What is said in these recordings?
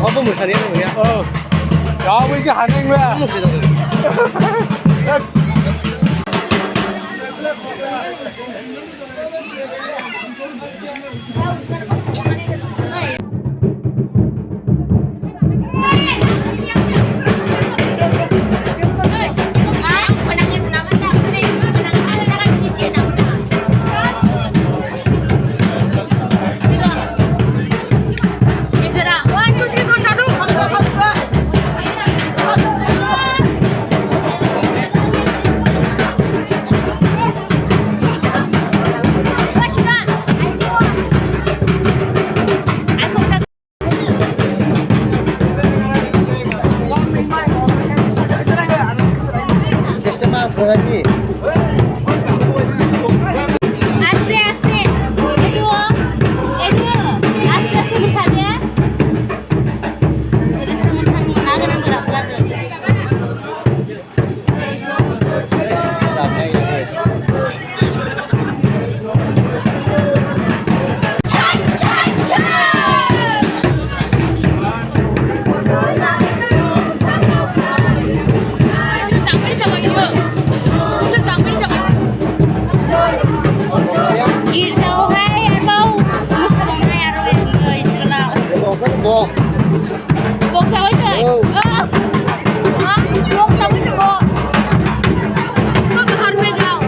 Apa mosaria tuh ya? Ya, ini haneng lah. Lagi. Aste-aste. Aste-aste bisa dia. Jadi teman-teman mana yang gerak-gerak tuh. Bok. Bok sao ấy trời? Bok sao ấy trời bok? Có cái hòn bên nào?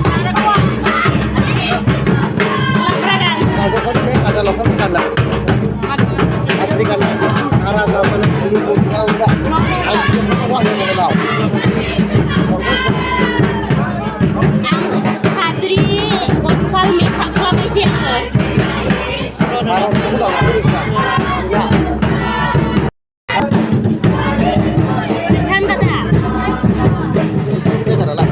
Ada kuah. Lapragan. Ada lokal bukan lah. Tapi kan arah sama nak seluruh kau enggak. Aku mau yang tahu. Ang sekadri, gospel makeup club isi er. Sekarang aku dah terus lah. Ya. Pesan kata. Ini adalah.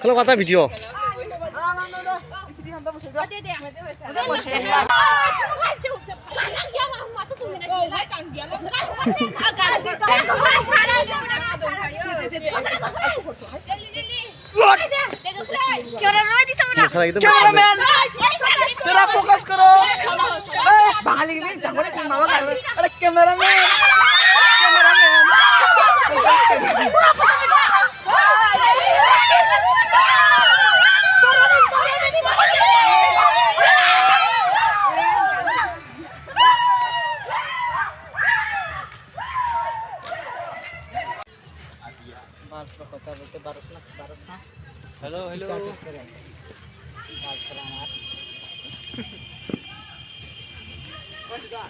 Kalau kata video. Cameraman, जरा focus करो. बांगाली में जंगल में मामा कर. अरे cameraman, cameraman. Halo, halo. Bogra.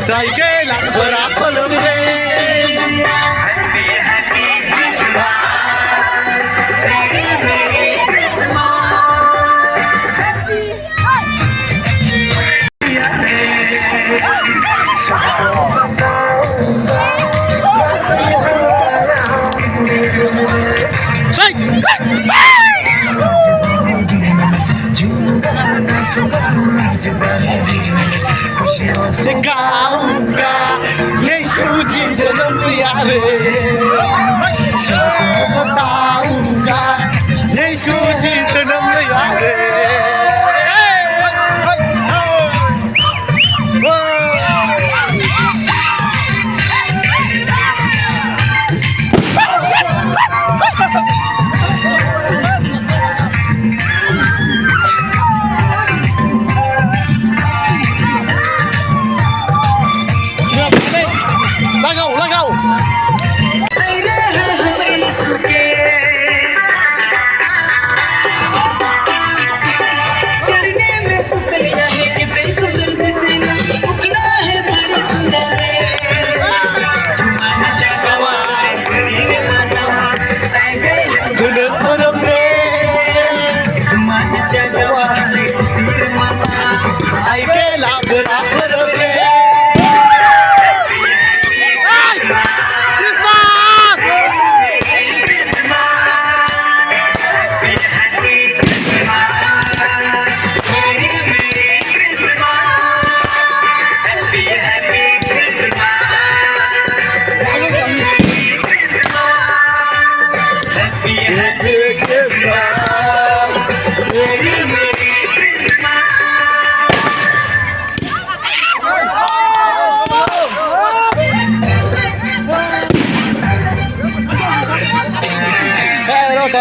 Saygıyla bırakalım re. से गाऊंगा यीशु जी जन्म लिया रे बताऊंगा यीशु जी जन्म लिया रे लगाओ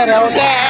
Carrol.